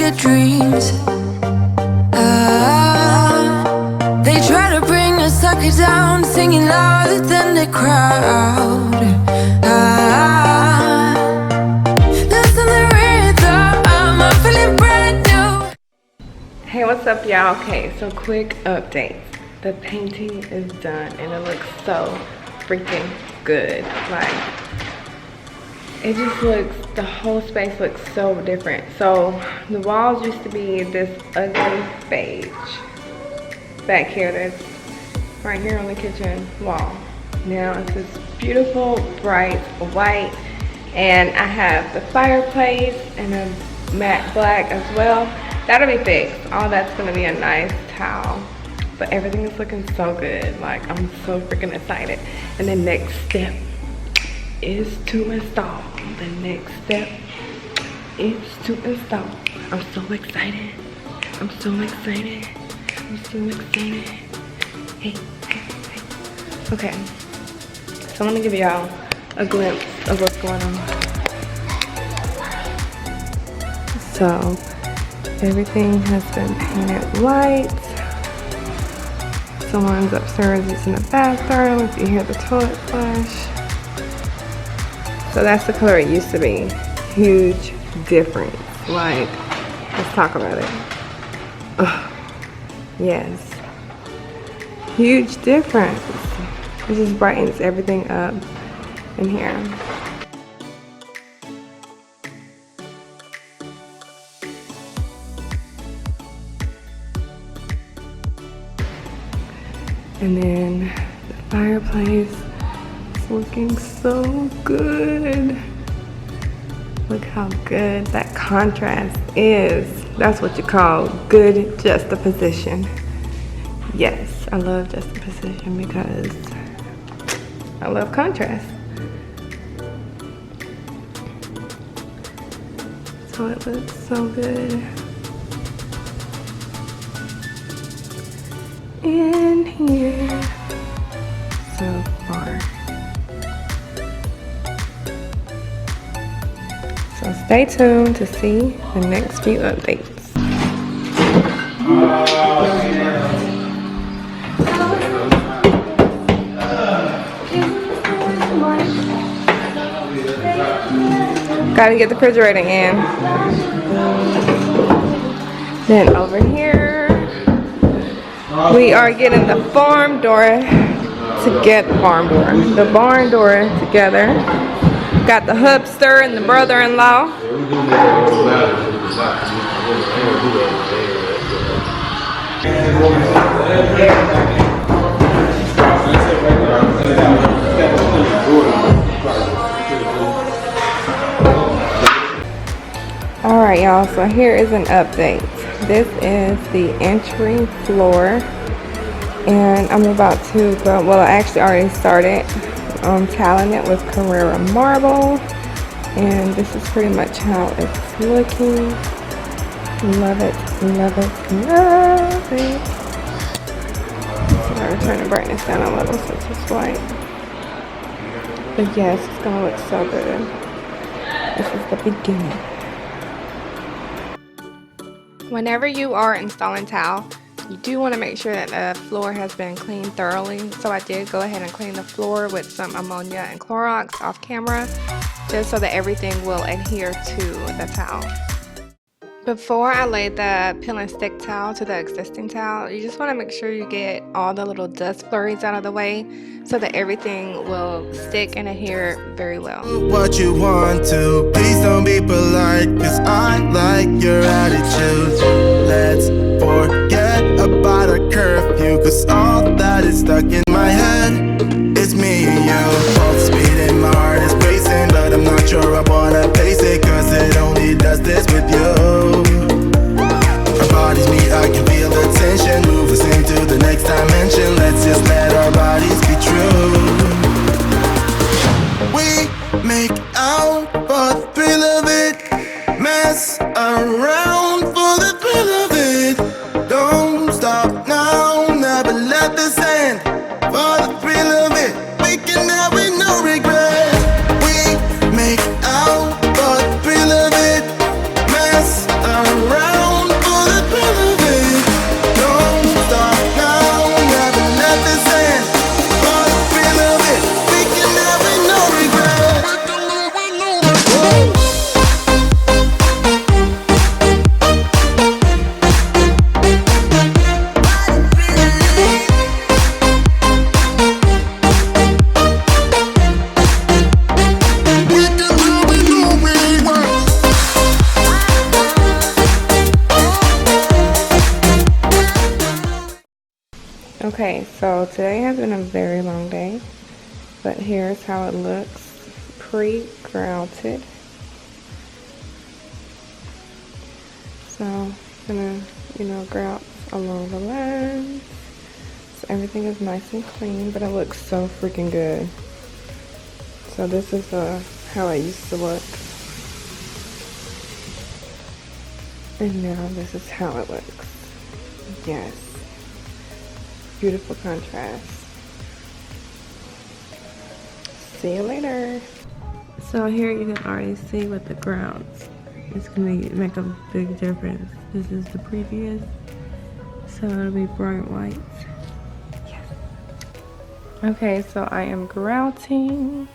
your dreams. They try to bring a sucker down, singing louder than the crowd. Listen to the rhythm, I'm feeling brand new. Hey, what's up, y'all? Okay, so quick update. The painting is done and it looks so freaking good. Like, it just looks, the whole space looks so different. So the walls used to be this ugly beige. Back here, that's right here on the kitchen wall. Now it's this beautiful bright white, and I have the fireplace and a matte black as well. That'll be fixed. All that's gonna be a nice towel. But everything is looking so good. Like, I'm so freaking excited. And the next step is to install. The next step is to install. I'm so excited. I'm so excited. I'm so excited. Hey, hey, hey. Okay. So I'm gonna give y'all a glimpse of what's going on. So everything has been painted white. Someone's upstairs using the bathroom if you hear the toilet flush. So that's the color it used to be. Huge difference. Like, let's talk about it. Ugh. Yes. Huge difference. It just brightens everything up in here. And then the fireplace is looking so good. Look how good that contrast is. That's what you call good juxtaposition. Yes, I love juxtaposition because I love contrast. So it looks so good. In here so far. So stay tuned to see the next few updates. Gotta get the refrigerator in. Then over here we are getting the farm door together. The barn door together. Got the hubster and the brother-in-law. Alright, y'all, so here is an update. This is the entry floor, and I'm about to go, well, I actually already started tiling it with Carrara Marble, and this is pretty much how it's looking. Love it, love it, love it. So I'm going to turn the brightness down a little since it's white. But yes, it's going to look so good. This is the beginning. Whenever you are installing tile, you do want to make sure that the floor has been cleaned thoroughly. So I did go ahead and clean the floor with some ammonia and Clorox off camera, just so that everything will adhere to the tile. Before I lay the peel and stick towel to the existing towel, you just want to make sure you get all the little dust flurries out of the way so that everything will stick and adhere very well. What you want to, please don't be polite, cause I like your attitude. Let's forget about a curfew, cause all that is stuck in my head is me and you. Both speeding, my heart is racing, but I'm not sure I wanna pace it, cause it only does this with you. Our bodies meet, I can feel the tension, move us into the next dimension. Let's just let our bodies be true. We make out for the thrill of it, mess around for the thrill of it. Don't stop now, never let this end. For the thrill of it, we can have it, no regret. We make out Okay, so today has been a very long day, but here's how it looks pre-grouted. So I'm gonna, grout along the lines. So everything is nice and clean, but it looks so freaking good. So this is how it used to look. And now this is how it looks. Yes. Beautiful contrast. See you later. So here you can already see with the grouts. It's gonna make a big difference. This is the previous. So it'll be bright white. Yes. Okay, so I am grouting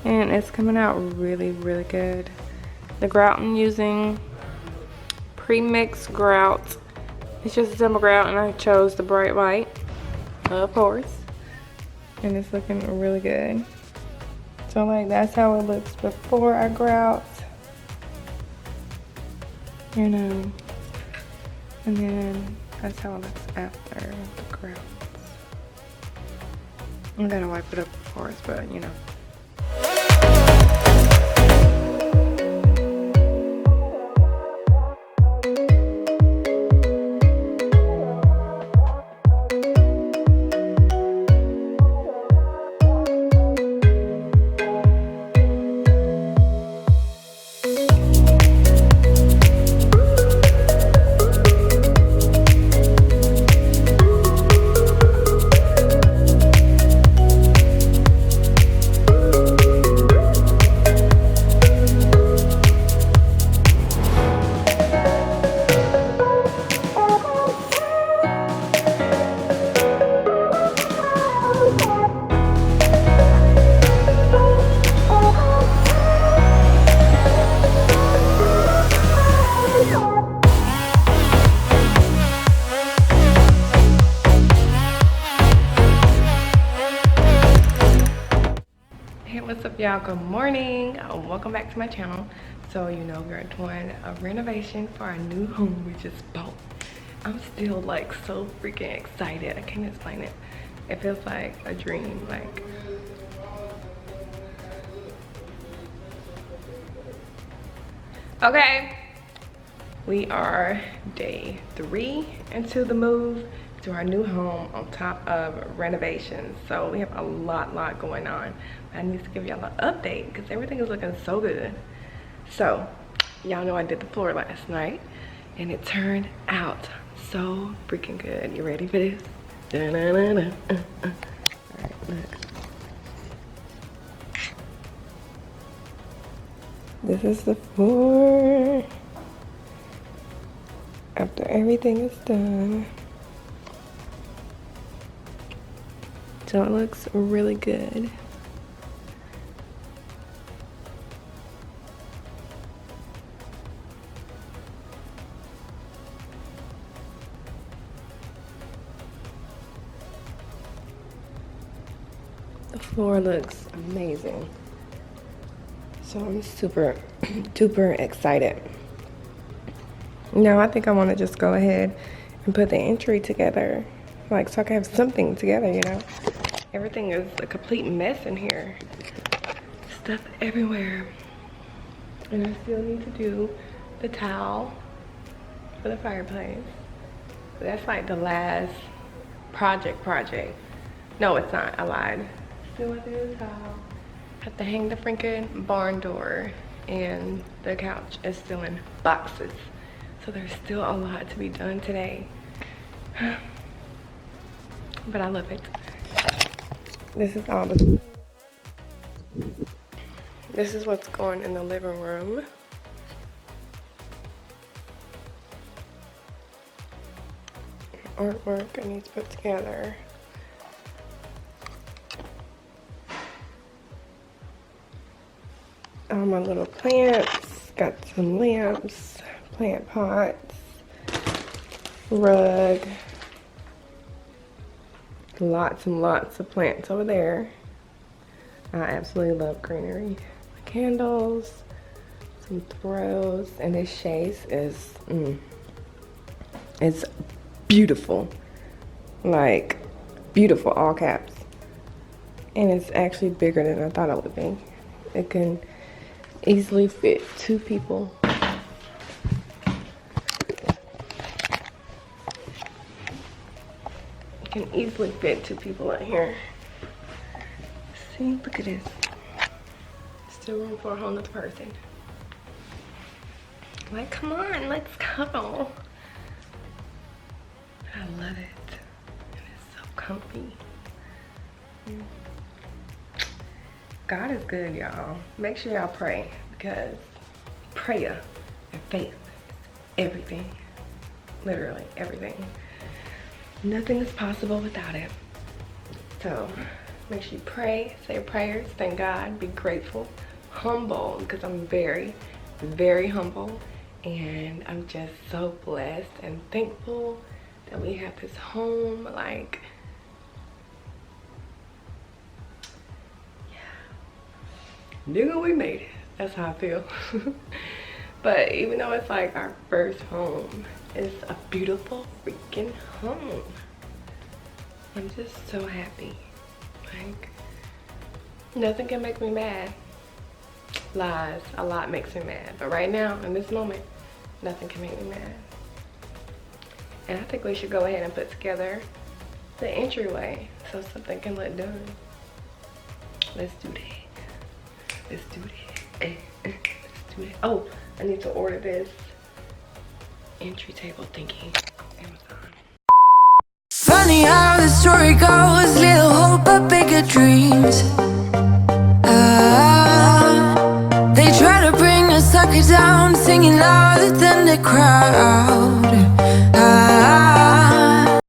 and it's coming out really, really good. The grout I'm using, pre-mixed grout. It's just a simple grout and I chose the bright white, of course. And it's looking really good. So like that's how it looks before I grout. And then that's how it looks after the grouts. I'm gonna wipe it up of course, but what's up y'all, good morning, welcome back to my channel. So we're doing a renovation for our new home we just bought. I'm still like so freaking excited, I can't explain it. It feels like a dream. Like okay, we are day 3 into the move to our new home on top of renovations. So we have a lot going on. I need to give y'all an update because everything is looking so good. So y'all know I did the floor last night and it turned out so freaking good. You ready for this? All right, look. This is the floor after everything is done. So it looks really good. The floor looks amazing. So I'm super duper excited. Now I think I want to just go ahead and put the entry together. Like so I can have something together, Everything is a complete mess in here. Stuff everywhere. And I still need to do the towel for the fireplace. That's like the last project. No, it's not, I lied. Still have to do the towel. Have to hang the freaking barn door and the couch is still in boxes. So there's still a lot to be done today. But I love it. This is what's going in the living room. Artwork I need to put together. All my little plants. Got some lamps, plant pots, rug. Lots and lots of plants over there. I absolutely love greenery. Candles, some throws, and this chaise is, it's beautiful. Like, beautiful, all caps. And it's actually bigger than I thought it would be. It can easily fit 2 people. It can easily fit 2 people in here. See, look at this. Still room for a whole nother person. Like, come on, let's go. I love it. It's so comfy. God is good, y'all. Make sure y'all pray, because prayer and faith is everything. Literally everything. Nothing is possible without it. So make sure you pray, say your prayers, thank God, be grateful, humble, because I'm very, very humble. And I'm just so blessed and thankful that we have this home. Like, yeah, nigga, we made it. That's how I feel. But even though it's like our first home, it's a beautiful freaking home. I'm just so happy. Like, nothing can make me mad. Lies, a lot makes me mad. But right now, in this moment, nothing can make me mad. And I think we should go ahead and put together the entryway so something can look done. Let's do that. Let's do that. Let's do that. Oh, I need to order this entry table thingy on Amazon. Funny how the story goes, little hope but bigger dreams. They try to bring a sucker down, singing louder than the crowd.